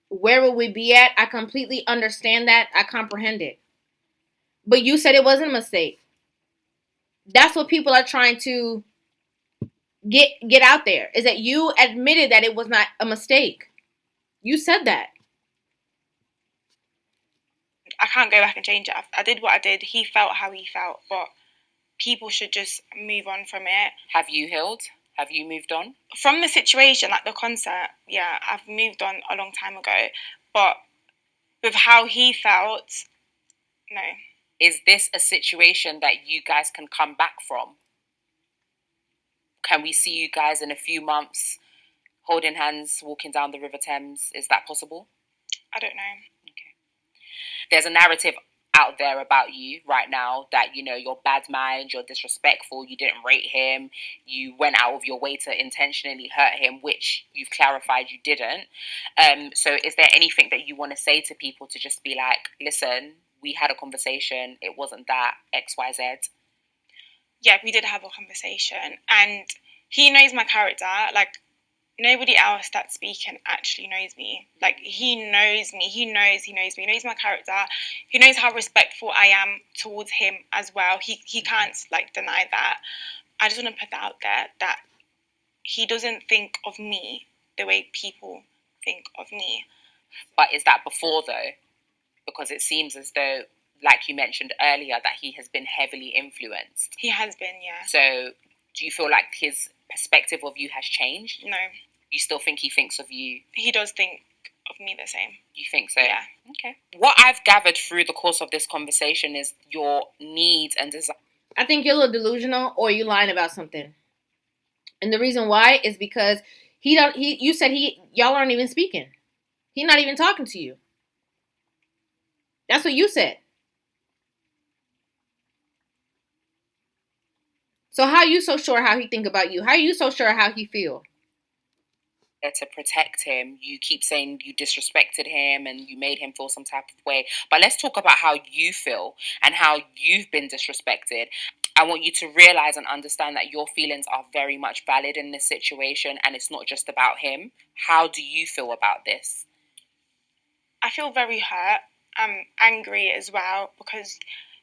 where would we be at? I completely understand that. I comprehend it. But you said it wasn't a mistake. That's what people are trying to get out there, is that you admitted that it was not a mistake. You said that. I can't go back and change it. I did what I did. He felt how he felt, but people should just move on from it. Have you healed? Have you moved on? From the situation, like the concert, yeah, I've moved on a long time ago. But with how he felt, no. Is this a situation that you guys can come back from? Can we see you guys in a few months holding hands, walking down the River Thames? Is that possible? I don't know. Okay. There's a narrative out there about you right now that, you know, you're bad mind, you're disrespectful, you didn't rate him, you went out of your way to intentionally hurt him, which you've clarified you didn't. So is there anything that you want to say to people to just be like, listen, we had a conversation, it wasn't that, XYZ? Yeah, we did have a conversation, and he knows my character. Like, nobody else that's speaking actually knows me. Like, he knows me. He knows me. He knows my character. He knows how respectful I am towards him as well. He can't, like, deny that. I just want to put that out there, that he doesn't think of me the way people think of me. But is that before, though? Because it seems as though, like you mentioned earlier, that he has been heavily influenced. He has been, yeah. So do you feel like his perspective of you has changed? No. You still think he thinks of you? He does think of me the same. You think so? Yeah. Okay. What I've gathered through the course of this conversation is your needs and desires. I think you're a little delusional, or you lying about something. And the reason why is because you said y'all aren't even speaking. He's not even talking to you. That's what you said. So how are you so sure how he think about you? How are you so sure how he feel? To protect him, you keep saying you disrespected him and you made him feel some type of way. But let's talk about how you feel and how you've been disrespected. I want you to realize and understand that your feelings are very much valid in this situation, and it's not just about him. How do you feel about this? I feel very hurt. I'm angry as well, because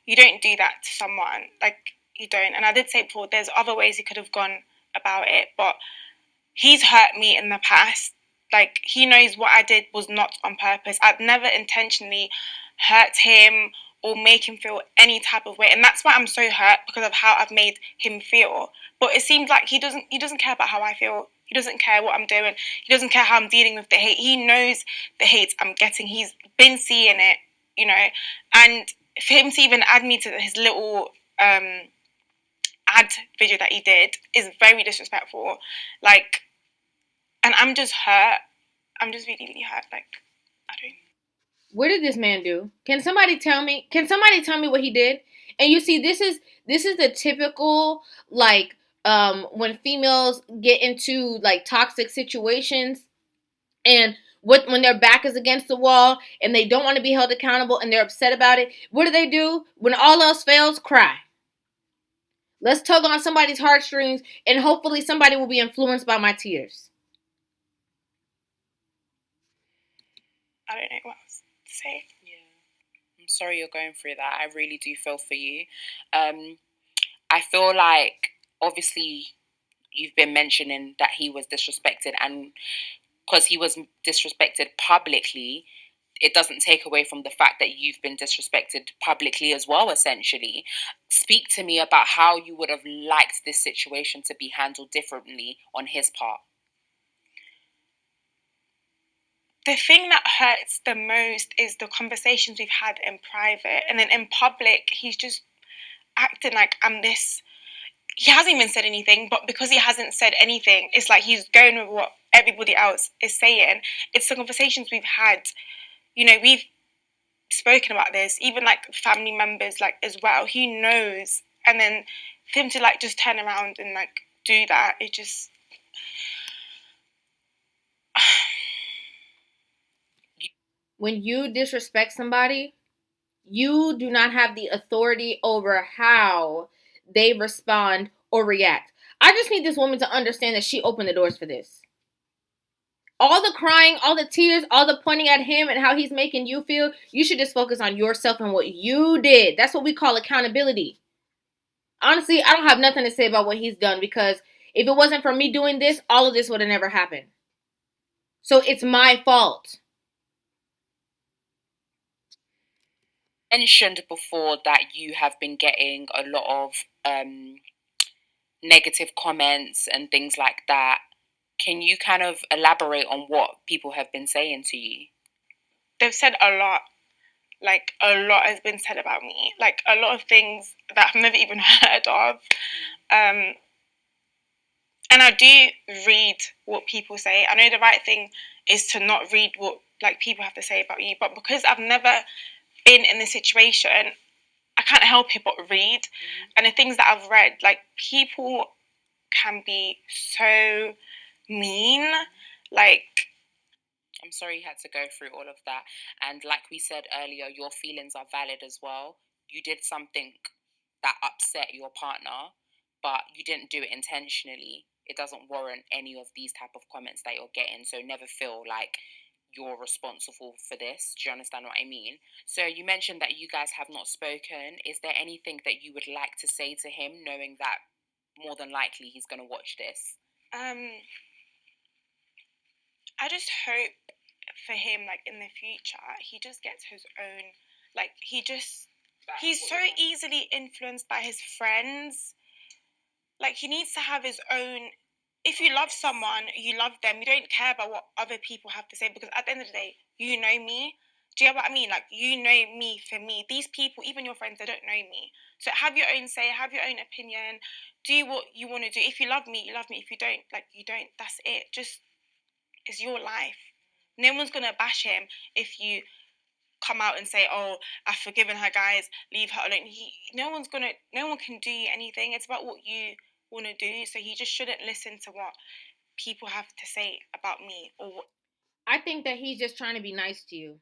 you don't do that to someone. Like, you don't. And I did say before, there's other ways he could have gone about it, but he's hurt me in the past. Like, he knows what I did was not on purpose. I'd never intentionally hurt him or make him feel any type of way. And that's why I'm so hurt, because of how I've made him feel. But it seems like he doesn't care about how I feel. He doesn't care what I'm doing. He doesn't care how I'm dealing with the hate. He knows the hate I'm getting. He's been seeing it, you know. And for him to even add me to his little ad video that he did is very disrespectful. Like, and I'm just hurt. I'm just really, really hurt. Like, I don't. What did this man do? Can somebody tell me? Can somebody tell me what he did? And you see, this is the typical, like, when females get into like toxic situations, and when their back is against the wall and they don't want to be held accountable and they're upset about it, what do? When all else fails, cry. Let's tug on somebody's heartstrings, and hopefully somebody will be influenced by my tears. I don't know what else to say. Yeah. I'm sorry you're going through that. I really do feel for you. I feel like, obviously, you've been mentioning that he was disrespected, and because he was disrespected publicly, it doesn't take away from the fact that you've been disrespected publicly as well, essentially. Speak to me about how you would have liked this situation to be handled differently on his part. The thing that hurts the most is the conversations we've had in private, and then in public, he's just acting like I'm this. He hasn't even said anything, but because he hasn't said anything, it's like he's going with what everybody else is saying. It's the conversations we've had. You know, we've spoken about this, even like family members, like, as well. He knows, and then for him to like just turn around and like do that, it just. When you disrespect somebody, You do not have the authority over how they respond or react. I just need this woman to understand that she opened the doors for this. All the crying, all the tears, all the pointing at him and how he's making you feel, you should just focus on yourself and what you did. That's what we call accountability. Honestly, I don't have nothing to say about what he's done, because if it wasn't for me doing this, all of this would have never happened. So it's my fault. Mentioned before that you have been getting a lot of negative comments and things like that. Can you kind of elaborate on what people have been saying to you? They've said a lot. Like, a lot has been said about me. Like, a lot of things that I've never even heard of. And I do read what people say. I know the right thing is to not read what, like, people have to say about you. But because I've never been in this situation, I can't help it but read. And the things that I've read, like, people can be so mean. Like, I'm sorry you had to go through all of that. And like we said earlier, your feelings are valid as well. You did something that upset your partner, but you didn't do it intentionally. It doesn't warrant any of these type of comments that you're getting. So never feel like you're responsible for this. Do you understand what I mean? So you mentioned that you guys have not spoken. Is there anything that you would like to say to him, knowing that more than likely he's going to watch this? I just hope for him, like, in the future, he just gets his own, like, he's so easily influenced by his friends. Like, he needs to have his own. If you love someone, you love them. You don't care about what other people have to say, because at the end of the day, you know me. Do you get what I mean? Like, you know me for me. These people, even your friends, they don't know me. So have your own say, have your own opinion. Do what you want to do. If you love me, you love me. If you don't, like, you don't. That's it. Just, it's your life. No one's going to bash him if you come out and say, "Oh, I've forgiven her, guys. Leave her alone." No one can do you anything. It's about what you want to do. So he just shouldn't listen to what people have to say about me. I think that he's just trying to be nice to you.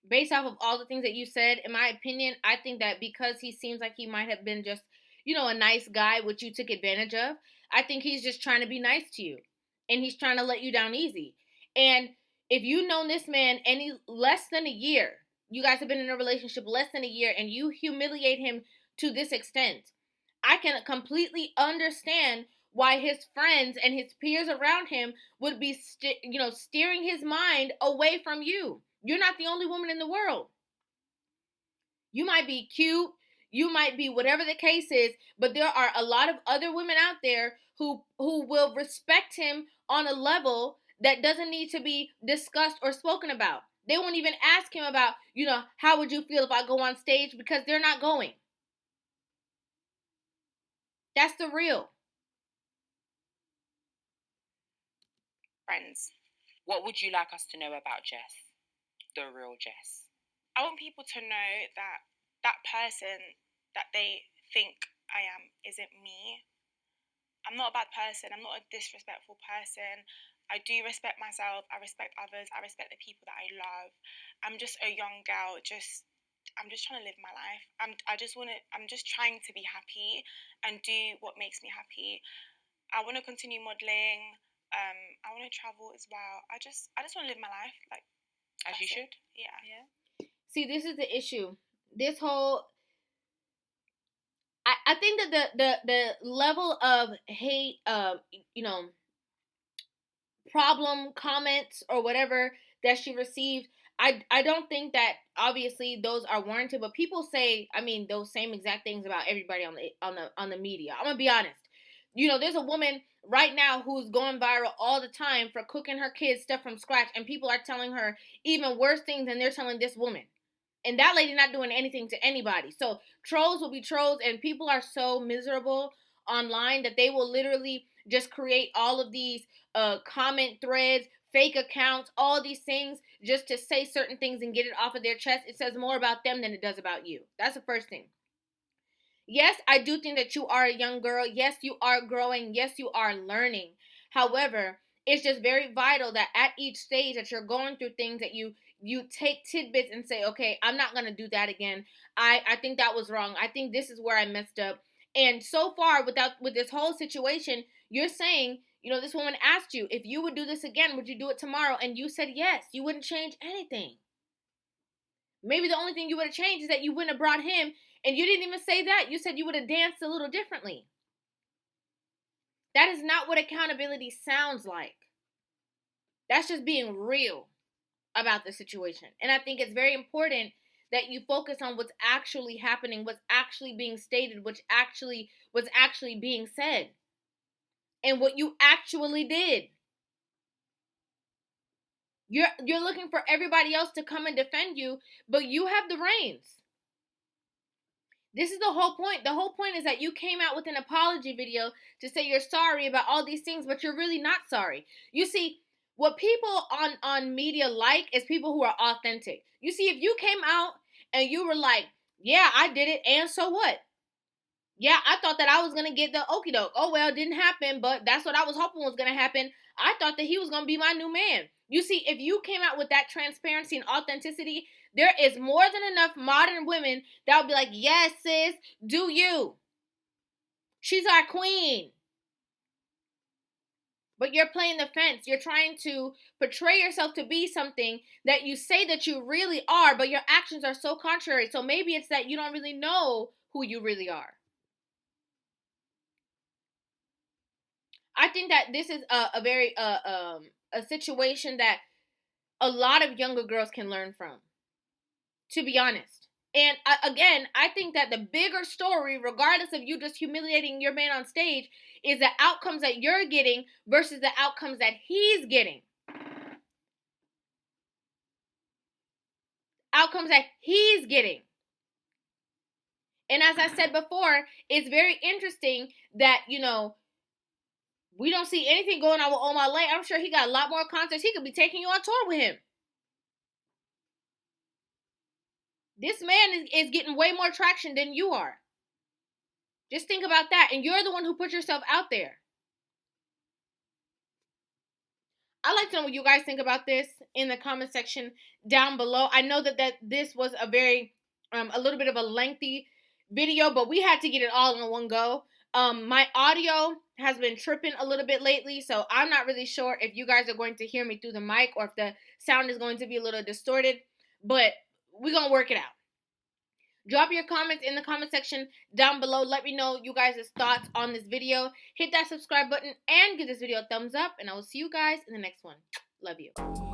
Based off of all the things that you said, in my opinion, I think that because he seems like he might have been just, a nice guy, which you took advantage of, I think he's just trying to be nice to you. And he's trying to let you down easy. And if you've known this man any less than a year, you guys have been in a relationship less than a year, and you humiliate him to this extent, I can completely understand why his friends and his peers around him would be, steering his mind away from you. You're not the only woman in the world. You might be cute, you might be whatever the case is, but there are a lot of other women out there who will respect him on a level that doesn't need to be discussed or spoken about. They won't even ask him about, how would you feel if I go on stage, because they're not going. That's the real. Friends. What would you like us to know about Jess? The real Jess. I want people to know that that person that they think I am isn't me. I'm not a bad person. I'm not a disrespectful person. I do respect myself. I respect others. I respect the people that I love. I'm just a young girl. I'm just trying to live my life. I'm just trying to be happy and do what makes me happy. I want to continue modeling. I want to travel as well. I just want to live my life, like, as you should. Yeah. See, this is the issue. This whole, I think that the level of hate, problem comments or whatever that she received, I don't think that obviously those are warranted. But people say, those same exact things about everybody on the media. I'm gonna be honest. There's a woman right now who's going viral all the time for cooking her kids stuff from scratch, and people are telling her even worse things than they're telling this woman. And that lady not doing anything to anybody. So trolls will be trolls, and people are so miserable online that they will literally just create all of these comment threads, fake accounts, all these things just to say certain things and get it off of their chest. It says more about them than it does about you. That's the first thing. Yes, I do think that you are a young girl. Yes, you are growing. Yes, you are learning. However, it's just very vital that at each stage that you're going through things, that you you take tidbits and say, okay, I'm not going to do that again. I think that was wrong. I think this is where I messed up. And so far, with this whole situation, you're saying, you know, this woman asked you, if you would do this again, would you do it tomorrow? And you said yes. You wouldn't change anything. Maybe the only thing you would have changed is that you wouldn't have brought him, and you didn't even say that. You said you would have danced a little differently. That is not what accountability sounds like. That's just being real about the situation. And I think it's very important that you focus on what's actually happening, what's actually being stated, what's actually being said, and what you actually did. You're looking for everybody else to come and defend you, but you have the reins. This is the whole point. The whole point is that you came out with an apology video to say you're sorry about all these things, but you're really not sorry. You see, what people on media like is people who are authentic. You see, if you came out and you were like, yeah, I did it, and so what? Yeah, I thought that I was going to get the okie doke. Oh, well, it didn't happen, but that's what I was hoping was going to happen. I thought that he was going to be my new man. You see, if you came out with that transparency and authenticity, there is more than enough modern women that would be like, yes, sis, do you. She's our queen. But you're playing the fence. You're trying to portray yourself to be something that you say that you really are, but your actions are so contrary. So maybe it's that you don't really know who you really are. I think that this is a very a situation that a lot of younger girls can learn from, to be honest. And again, I think that the bigger story, regardless of you just humiliating your man on stage, is the outcomes that you're getting versus the outcomes that he's getting. Outcomes that he's getting. And as I said before, it's very interesting that, you know, we don't see anything going on with Omah. I'm sure he got a lot more concerts. He could be taking you on tour with him. This man is getting way more traction than you are. Just think about that. And you're the one who put yourself out there. I'd like to know what you guys think about this in the comment section down below. I know that this was a very, a little bit of a lengthy video, but we had to get it all in one go. My audio has been tripping a little bit lately, so I'm not really sure if you guys are going to hear me through the mic or if the sound is going to be a little distorted, but we're going to work it out. Drop your comments in the comment section down below. Let me know you guys' thoughts on this video. Hit that subscribe button and give this video a thumbs up, and I will see you guys in the next one. Love you.